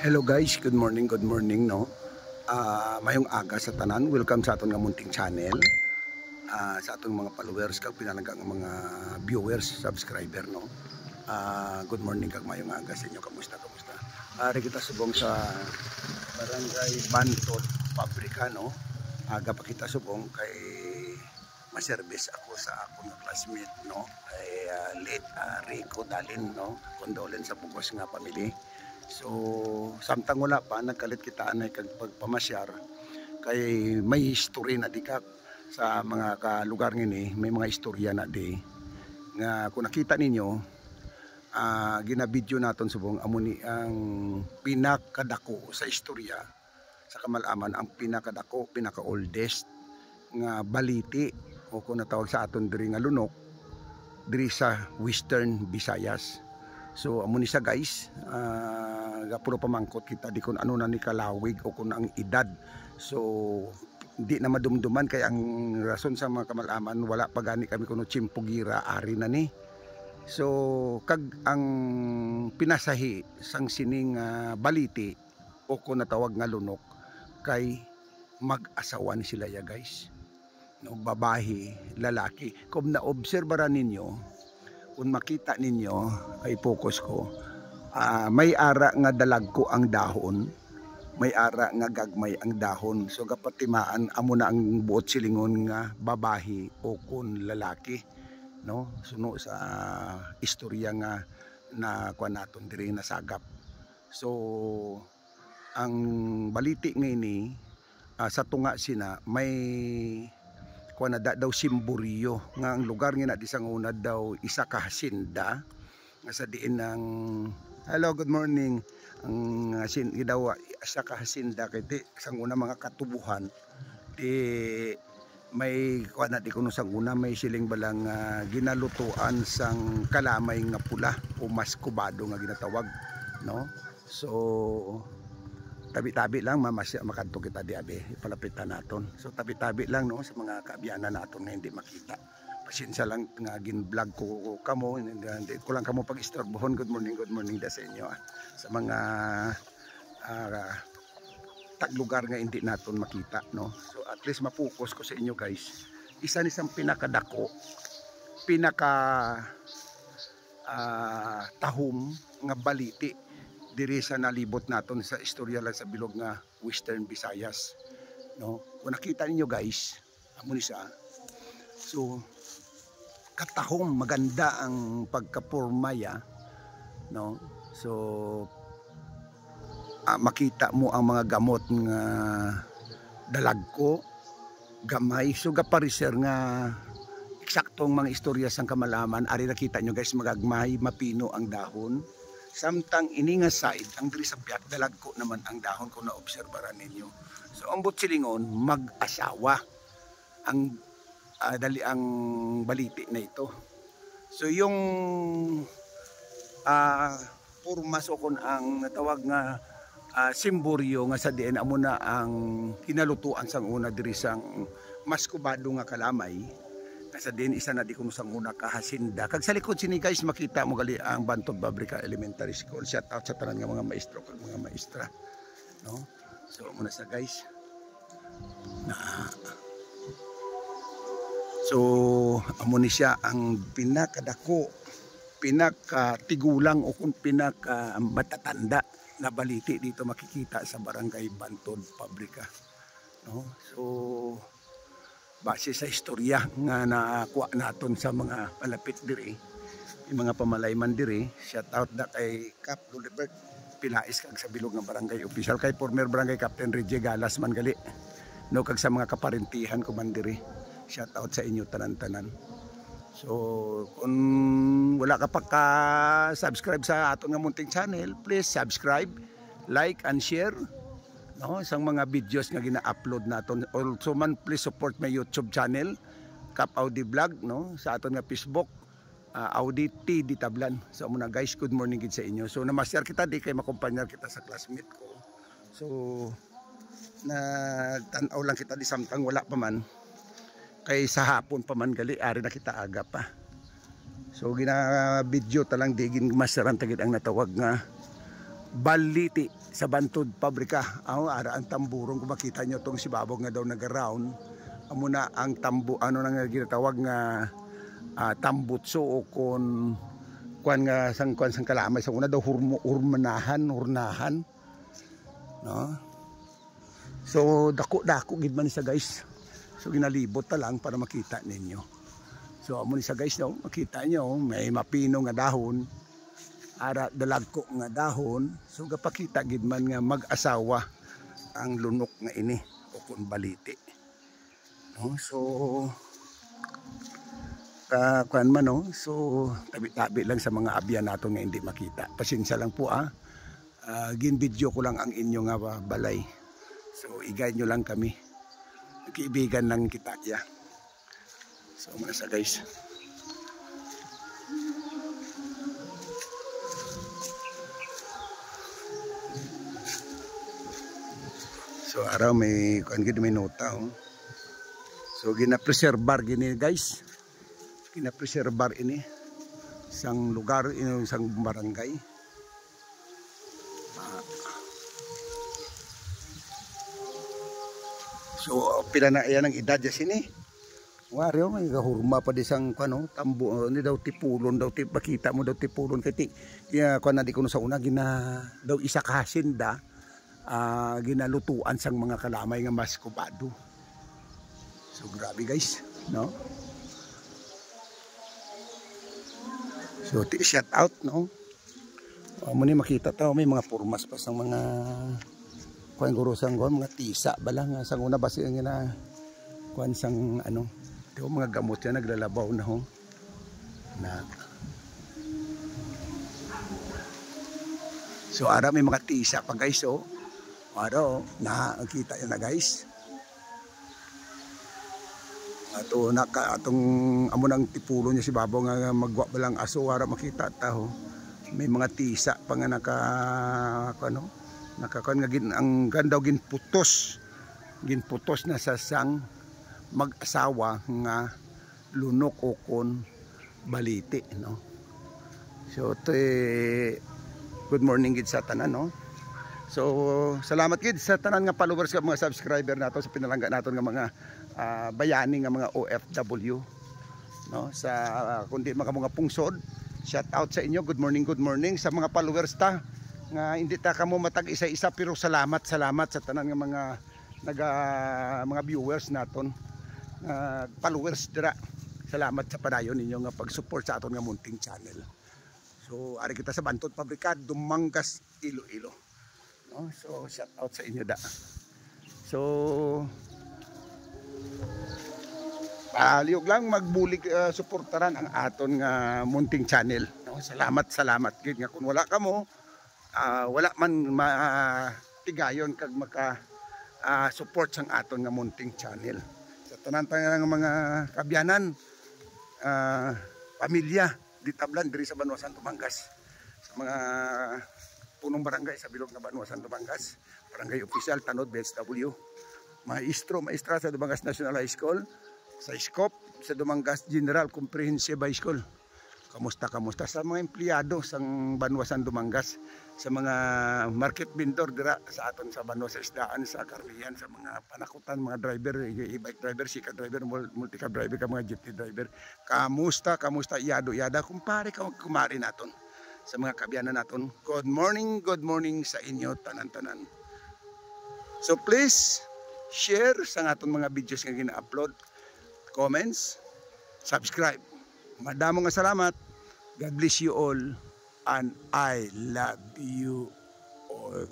Hello guys, good morning no. Mayong aga sa tanan, welcome sa aton nga munting channel. Sa atong mga followers kag pinalagang mga viewers, subscriber no. Good morning kag mayong aga sa inyo. Kamusta? Ari kita subong sa Barangay Bantot Pabrika no. Aga pa kita subong kay ma-service ako sa akong classmate no. Ay late Rico Dalin no. Condolence sa bugos nga pamilya. So samtang wala pa nagkalit kita anay kag pagpamasyar kay may history na dikak sa mga lugar ngini, may mga istorya na di nga kung nakita ninyo ginabidyo naton subong amuni ang pinakadako sa istorya sa Kamalaman, ang pinakadako, pinaka oldest nga baliti o kung natawag sa aton diri nga lunok diri sa Western Visayas. So amo ni sa guys, puro pamangkot kita di kun ano na ni kalawig o kun ang edad. So di na madumduman kay ang rason sa mga Kamalaman wala pa gani kami kuno chimpugira ari na ni. So kag ang pinasahi sang sining baliti o kun natawag nga lunok kay mag-asawa ni sila ya guys. No, babae, lalaki. Kung naobserbaran ninyo, kung makita ninyo, ay focus ko, may ara nga dalagko ang dahon, may ara nga gagmay ang dahon. So kapatimaan amo na ang buot silingon nga babahi o kun lalaki, no? Suno sa istorya nga na kuan naton diri nasagap. So ang baliti ngaini sa tunga sina may kuan na daw Simburyo nga ang lugar nga na di sa una daw isa ka hasinda nga sa diin ng hello good morning ang daw isa ka hasinda kay di sang una mga katubuhan di may kuan na di kuno sang una may siling balang ginalutuan sang kalamay nga pula o mas kubado nga ginatawag no. So tabi-tabi lang makanto kita di abi ipalapitan naton. So tabi-tabi lang no sa mga kaabiyanan naton nga hindi makita. Pasensya lang nga gin-vlog ko kamo, hindi ko lang kamo pag-istorbohon. Good morning da sa inyo sa mga taglugar nga hindi naton makita no. So at least ma-focus ko sa inyo guys. Isa ni sang pinakadako, tahom nga baliti diri sa nalibot naton sa istorya lang sa bilog nga Western Visayas no. Kung nakita ninyo guys amo ni siya, so katahom maganda ang pagkapormaya no. So makita mo ang mga gamot nga dalagko gamay, so gapariser nga eksaktong mga istorya sang Kamalaman. Ari nakita nyo guys magagmay mapino ang dahon. Samtang ini nga side, ang diri sa biyak, dalagko naman ang dahon kung naobserbaran ninyo. So ang butsilingon, mag-asawa ang dali ang baliti na ito. So yung purmas o kung ang natawag nga Simburyo nga sa diin amo na ang kinalutuan sang una diri sang mas kubado nga kalamay. Sa din isa na di kuno sang una kahasinda. Kag sa likod sini guys makita mo gali ang Bantot Pabrika Elementary School. Shout out sa tanan nga mga maestro kag mga maestra. No? So muna sa guys. So amo ni siya ang pinakadako, pinakatigulang o kung pinakamatatanda na baliti dito makikita sa Barangay Bantot Pabrika. No? So base sa istorya nga nakuha naton sa mga palapit diri, yung mga pamalayman diri. Shout out na kay Cap Lulibert Pilais kag sa bilog ng barangay official, kay former barangay Captain Reggie Galas man gali no, kag sa mga kaparintihan ko man diri. Shout out sa inyo tanan-tanan. So kung wala ka pa ka-subscribe sa aton nga munting channel, please subscribe, like and share no isang mga videos nga gina-upload naton. Also man please support my YouTube channel Cap Audi Vlog no, sa aton nga Facebook Audi T di Tablan. So muna guys, good morning gid sa inyo. So namasyar kita di kay makumpanyar kita sa classmate ko. So na tan-aw lang kita di samtang wala pa man kay sa hapon pa man gali ari na kita aga pa. So gina video talang digin masaran tagid ang natawag nga Baliti sa Bantod Pabrika. Ara ang tamburong kung makita nyo itong si Babog nga daw nag-around. Amo na ang tambo, ano nang ginatawag nga tambutso o kon kuan nga sang kalamay sa una daw hurnahan no. So dako gid man sa guys. So ginalibot ta lang para makita ninyo. So amo ni sa guys no, makita nyo may mapino nga dahon. Ara dalagko nga dahon, so gapakita gid man nga mag-asawa ang lunok nga ini o kun baliti. No, so kuan man no, so tabi-tabi lang sa mga abyan nato nga hindi makita. Pasensya lang po gin-video ko lang ang inyo nga balay. So i-guide nyo lang kami. Nagkiibigan lang kita ya. So muna sa guys. So araw may kuan gid may nota So gina-preserbar gini guys. Gina-preserbar ini isang lugar, isang barangay. So pila na yan ang edad ya sini. Wario may gahurma pa disang kuno tambo ni daw tipulon daw makita mo daw tipulon kay kuan na di kuno sa una gina daw isa ka hasinda. Ginalutuan sang mga kalamay nga mas kubado. So grabe guys, no? So shout out no. Mo ni makita taw may mga purmas pa sang mga kuan guro sang mga tisa balang sang una basi ang ina kuan sang ano. Diyo mga gamot yan naglalabaw na ho. Na so ara may mga tisa pa guys oh. Araw, nakakita yun na guys. Ato atong amo nang tipulo niya si Babaw nga magwa balang aso ara makita taho. May mga tisa pa nga nakakuan nga ang gandaw ginputos na sa sang mag-asawa nga lunok o kon baliti no. So good morning gid sa tanan no. So salamat gid sa tanan nga followers nga mga subscriber nato sa pinalangga naton nga mga bayani nga mga OFW no sa kundi mga pungsod. Shout out sa inyo. Good morning sa mga followers ta nga hindi ta kamo matag isa-isa pero salamat sa tanan nga mga viewers naton. Followers dira. Salamat sa padayon ninyo nga pag-support sa aton nga munting channel. So ari kita sa Bantod Pabrika, Dumangas, Iloilo. No? So shout out sa inyo da. So palihog lang magbulig suportaran ang aton nga munting channel. No? Salamat gid nga kun wala kamo wala man matigayon kag maka support sang aton nga munting channel. Sa tanan nga mga kabyanan pamilya di Tablan diri sa Banuasan Dumangas. Sa mga punong barangay sa bilog na Banuasan Dumangas, barangay official Tanod BSW, maestra sa Dumangas National High School, sa SCOP sa Dumangas General Comprehensive High School. Kamusta sa mga empleyado sa Banuasan Dumangas, sa mga market vendor dira sa aton sa Banuas Isdaan, sa Carlian, sa mga panakutan, mga driver, e-bike driver, sika driver, multi-cab driver, ka mga jeepney driver. Kamusta yada kumpare ka kumari naton sa mga kabyanan naton. Good morning sa inyo tanan-tanan. So please share sa aton mga videos nga gina-upload, comments, subscribe. Madamo nga salamat. God bless you all and I love you all.